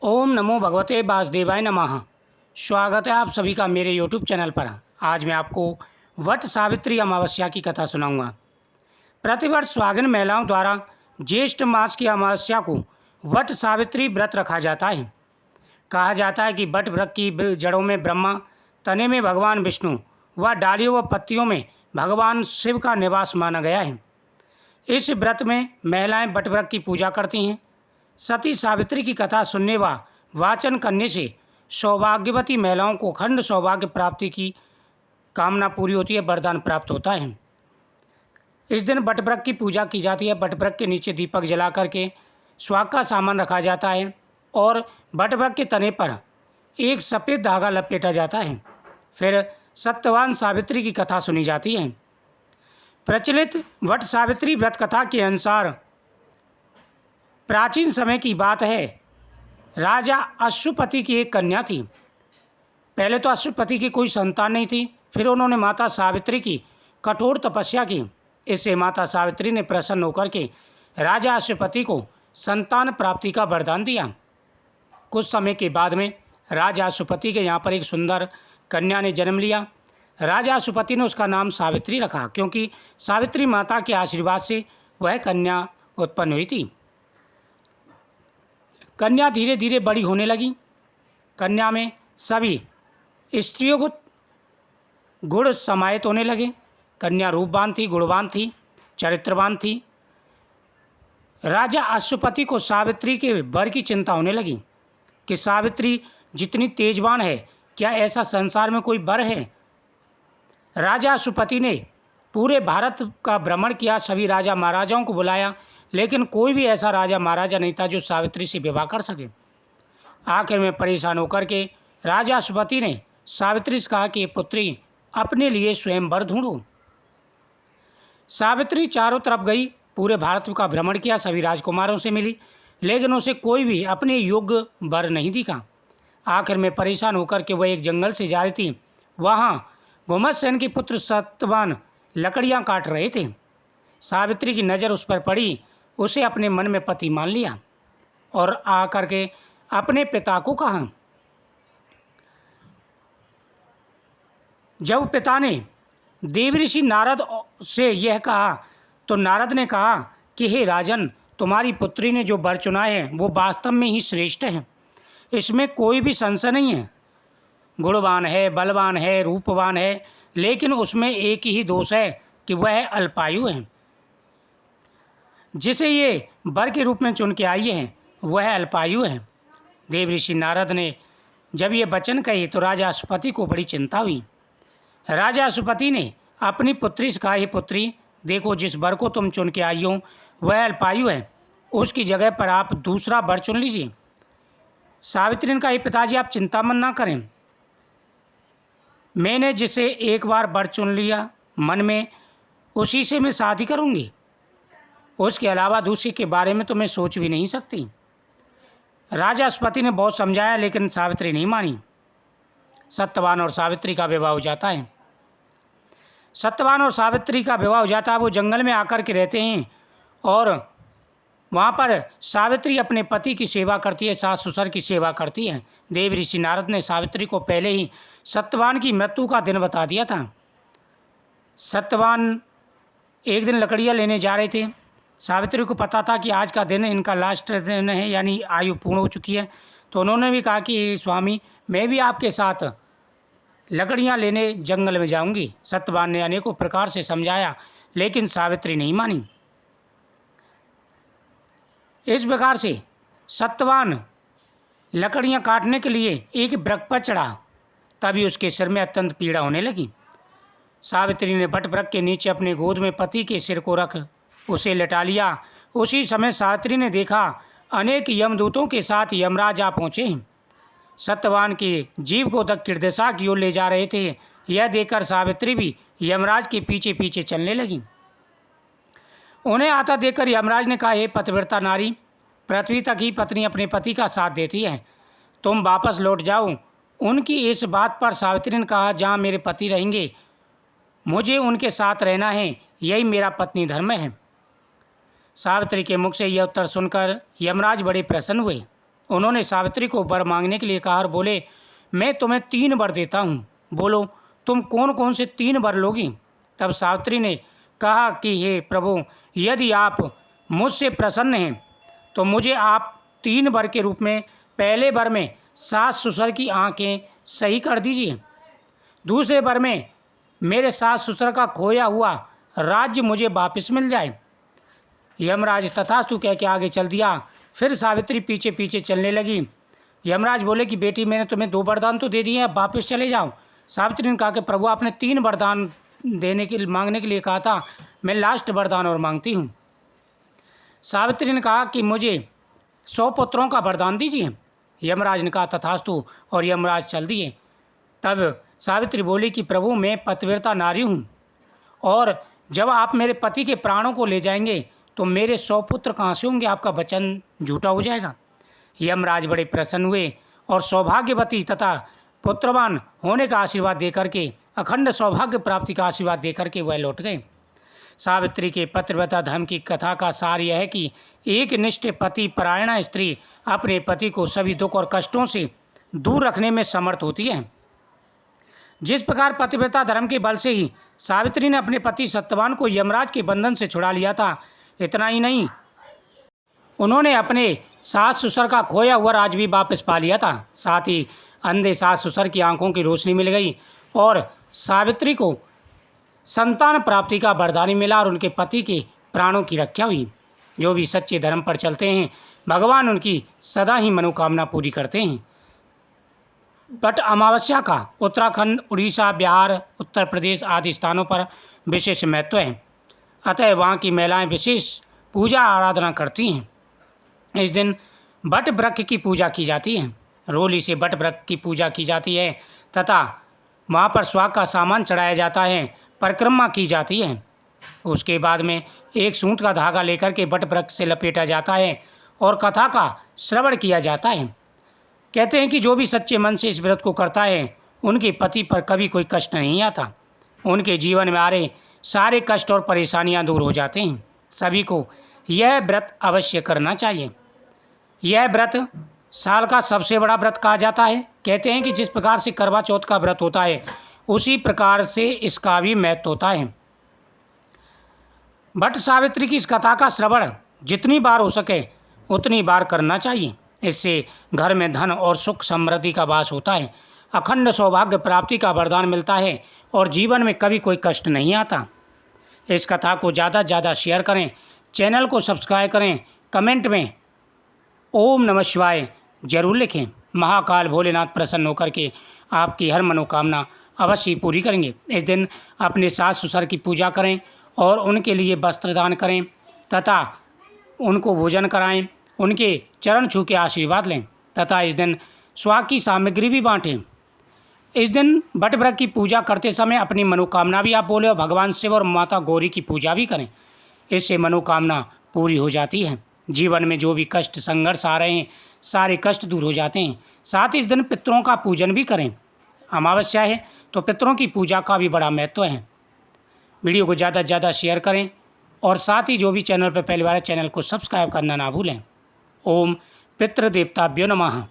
ओम नमो भगवते वासुदेवाय नमः। स्वागत है आप सभी का मेरे यूट्यूब चैनल पर। आज मैं आपको वट सावित्री अमावस्या की कथा सुनाऊंगा। प्रतिवर्ष सुहागिन महिलाओं द्वारा ज्येष्ठ मास की अमावस्या को वट सावित्री व्रत रखा जाता है। कहा जाता है कि वट वृक्ष की जड़ों में ब्रह्मा, तने में भगवान विष्णु व डालियों व पत्तियों में भगवान शिव का निवास माना गया है। इस व्रत में महिलाएं वट वृक्ष की पूजा करती हैं। सती सावित्री की कथा सुनने व वाचन करने से सौभाग्यवती महिलाओं को अखंड सौभाग्य प्राप्ति की कामना पूरी होती है, वरदान प्राप्त होता है। इस दिन वट वृक्ष की पूजा की जाती है। वट वृक्ष के नीचे दीपक जला करके सुहाग का सामान रखा जाता है और वट वृक्ष के तने पर एक सफ़ेद धागा लपेटा जाता है। फिर सत्यवान सावित्री की कथा सुनी जाती है। प्रचलित वट सावित्री व्रत कथा के अनुसार प्राचीन समय की बात है। राजा अश्वपति की एक कन्या थी। पहले तो अश्वपति की कोई संतान नहीं थी, फिर उन्होंने माता सावित्री की कठोर तपस्या की। इससे माता सावित्री ने प्रसन्न होकर के राजा अश्वपति को संतान प्राप्ति का वरदान दिया। कुछ समय के बाद में राजा अश्वपति के यहाँ पर एक सुंदर कन्या ने जन्म लिया। राजा अश्वपति ने उसका नाम सावित्री रखा, क्योंकि सावित्री माता के आशीर्वाद से वह कन्या उत्पन्न हुई थी। कन्या धीरे धीरे बड़ी होने लगी। कन्या में सभी स्त्रियों को गुण समाहित होने लगे। कन्या रूपवान थी, गुणवान थी, चरित्रवान थी। राजा अश्वपति को सावित्री के वर की चिंता होने लगी कि सावित्री जितनी तेजवान है, क्या ऐसा संसार में कोई वर है। राजा अश्वपति ने पूरे भारत का भ्रमण किया, सभी राजा महाराजाओं को बुलाया, लेकिन कोई भी ऐसा राजा महाराजा नहीं था जो सावित्री से विवाह कर सके। आखिर में परेशान होकर के राजा अश्वपति ने सावित्री से कहा कि पुत्री, अपने लिए स्वयं वर ढूंढो। सावित्री चारों तरफ गई, पूरे भारत का भ्रमण किया, सभी राजकुमारों से मिली, लेकिन उसे कोई भी अपने योग्य वर नहीं दिखा। आखिर में परेशान होकर के वह एक जंगल से जा रही थी। वहाँ घुमतसेन के पुत्र सत्यवान लकड़ियाँ काट रहे थे। सावित्री की नज़र उस पर पड़ी, उसे अपने मन में पति मान लिया और आकर के अपने पिता को कहा। जब पिता ने देवऋषि नारद से यह कहा तो नारद ने कहा कि हे राजन, तुम्हारी पुत्री ने जो वर चुना है वो वास्तव में ही श्रेष्ठ है, इसमें कोई भी संशय नहीं है। गुणवान है, बलवान है, रूपवान है, लेकिन उसमें एक ही दोष है कि वह अल्पायु है। जिसे ये वर के रूप में चुन के आई है वह अल्पायु है। देवऋषि नारद ने जब ये वचन कहे तो राजा अश्वपति को बड़ी चिंता हुई। राजा अश्वपति ने अपनी पुत्री से कहा, हे पुत्री, देखो, जिस वर को तुम चुन के आई हो वह अल्पायु है, उसकी जगह पर आप दूसरा वर चुन लीजिए। सावित्री ने कहा, हे पिताजी, आप चिंता मन ना करें, मैंने जिसे एक बार वर चुन लिया मन में, उसी से मैं शादी करूंगी। उसके अलावा दूसरे के बारे में तो मैं सोच भी नहीं सकती। राजा अश्वपति ने बहुत समझाया, लेकिन सावित्री नहीं मानी। सत्यवान और सावित्री का विवाह हो जाता है। सत्यवान और सावित्री का विवाह हो जाता है। वो जंगल में आकर के रहते हैं और वहाँ पर सावित्री अपने पति की सेवा करती है, सास ससुर की सेवा करती है। देवऋषि नारद ने सावित्री को पहले ही सत्यवान की मृत्यु का दिन बता दिया था। सत्यवान एक दिन लकड़ियाँ लेने जा रहे थे। सावित्री को पता था कि आज का दिन इनका लास्ट दिन है, यानी आयु पूर्ण हो चुकी है। तो उन्होंने भी कहा कि स्वामी, मैं भी आपके साथ लकड़ियाँ लेने जंगल में जाऊंगी। सत्यवान ने अनेकों प्रकार से समझाया, लेकिन सावित्री नहीं मानी। इस प्रकार से सत्यवान लकड़ियाँ काटने के लिए एक वृक्ष पर चढ़ा, तभी उसके सिर में अत्यंत पीड़ा होने लगी। सावित्री ने वट वृक्ष के नीचे अपने गोद में पति के सिर को रख उसे लेटा लिया। उसी समय सावित्री ने देखा अनेक यमदूतों के साथ यमराज आ पहुँचे। सत्यवान के जीव को दक्षिण दिशा की ओर ले जा रहे थे। यह देखकर सावित्री भी यमराज के पीछे पीछे चलने लगी। उन्हें आता देखकर यमराज ने कहा, हे पतिव्रता नारी, पृथ्वी तक ही पत्नी अपने पति का साथ देती है, तुम वापस लौट जाओ। उनकी इस बात पर सावित्री ने कहा, जहाँ मेरे पति रहेंगे मुझे उनके साथ रहना है, यही मेरा पत्नी धर्म है। सावित्री के मुख से यह उत्तर सुनकर यमराज बड़े प्रसन्न हुए। उन्होंने सावित्री को वर मांगने के लिए कहा और बोले, मैं तुम्हें 3 वर देता हूँ, बोलो तुम कौन कौन से 3 वर लोगी। तब सावित्री ने कहा कि हे प्रभु, यदि आप मुझसे प्रसन्न हैं तो मुझे आप 3 वर के रूप में, पहले वर में सास ससुर की आंखें सही कर दीजिए, दूसरे वर में मेरे सास ससुर का खोया हुआ राज्य मुझे वापस मिल जाए। यमराज तथास्तु कह के आगे चल दिया। फिर सावित्री पीछे पीछे चलने लगी। यमराज बोले कि बेटी, मैंने तुम्हें 2 वरदान तो दे दिए, अब वापस चले जाओ। सावित्री ने कहा कि प्रभु, आपने 3 वरदान मांगने के लिए कहा था, मैं लास्ट वरदान और मांगती हूँ। सावित्री ने कहा कि मुझे 100 पुत्रों का वरदान दीजिए। यमराज ने कहा तथास्तु, और यमराज चल दिए। तब सावित्री बोली कि प्रभु, मैं पतिव्रता नारी हूँ, और जब आप मेरे पति के प्राणों को ले जाएंगे तो मेरे 100 पुत्र कहाँ से होंगे, आपका वचन झूठा हो जाएगा। यमराज बड़े प्रसन्न हुए और सौभाग्यवती तथा पुत्रवान होने का आशीर्वाद देकर के, अखंड सौभाग्य प्राप्ति का आशीर्वाद देकर के वह लौट गए। सावित्री के पतिव्रता धर्म की कथा का सार यह है कि एक निष्ठ पति परायणा स्त्री अपने पति को सभी दुख और कष्टों से दूर रखने में समर्थ होती है। जिस प्रकार पतिव्रता धर्म के बल से ही सावित्री ने अपने पति सत्यवान को यमराज के बंधन से छुड़ा लिया था, इतना ही नहीं, उन्होंने अपने सास ससुर का खोया हुआ राज भी वापस पा लिया था। साथ ही अंधे सास ससुर की आंखों की रोशनी मिल गई और सावित्री को संतान प्राप्ति का वरदान मिला और उनके पति के प्राणों की रक्षा हुई। जो भी सच्चे धर्म पर चलते हैं, भगवान उनकी सदा ही मनोकामना पूरी करते हैं। बट अमावस्या का उत्तराखंड, उड़ीसा, बिहार, उत्तर प्रदेश आदि स्थानों पर विशेष महत्व है। अतः वहाँ की महिलाएं विशेष पूजा आराधना करती हैं। इस दिन बट वृक्ष की पूजा की जाती है। रोली से बट वृक्ष की पूजा की जाती है तथा वहाँ पर स्वाग का सामान चढ़ाया जाता है, परिक्रमा की जाती है। उसके बाद में एक सूत का धागा लेकर के बट वृक्ष से लपेटा जाता है और कथा का श्रवण किया जाता है। कहते हैं कि जो भी सच्चे मन से इस व्रत को करता है, उनके पति पर कभी कोई कष्ट नहीं आता। उनके जीवन में आ रहे सारे कष्ट और परेशानियां दूर हो जाते हैं। सभी को यह व्रत अवश्य करना चाहिए। यह व्रत साल का सबसे बड़ा व्रत कहा जाता है। कहते हैं कि जिस प्रकार से करवा चौथ का व्रत होता है, उसी प्रकार से इसका भी महत्व होता है। बट सावित्री की इस कथा का श्रवण जितनी बार हो सके उतनी बार करना चाहिए। इससे घर में धन और सुख समृद्धि का वास होता है, अखंड सौभाग्य प्राप्ति का वरदान मिलता है और जीवन में कभी कोई कष्ट नहीं आता। इस कथा को ज़्यादा से ज़्यादा शेयर करें, चैनल को सब्सक्राइब करें, कमेंट में ओम नमः शिवाय जरूर लिखें। महाकाल भोलेनाथ प्रसन्न होकर के आपकी हर मनोकामना अवश्य पूरी करेंगे। इस दिन अपने सास ससुर की पूजा करें और उनके लिए वस्त्र दान करें तथा उनको भोजन कराएं, उनके चरण छू के आशीर्वाद लें तथा इस दिन स्वाग की सामग्री भी बांटें। इस दिन बट वृक्ष की पूजा करते समय अपनी मनोकामना भी आप बोले और भगवान शिव और माता गौरी की पूजा भी करें। इससे मनोकामना पूरी हो जाती है। जीवन में जो भी कष्ट संघर्ष आ रहे हैं, सारे कष्ट दूर हो जाते हैं। साथ ही इस दिन पितरों का पूजन भी करें। अमावस्या है तो पितरों की पूजा का भी बड़ा महत्व है। वीडियो को ज़्यादा से ज़्यादा शेयर करें और साथ ही जो भी चैनल पर पहली बार है, चैनल को सब्सक्राइब करना ना भूलें। ओम पितृदेवताभ्यो नमः।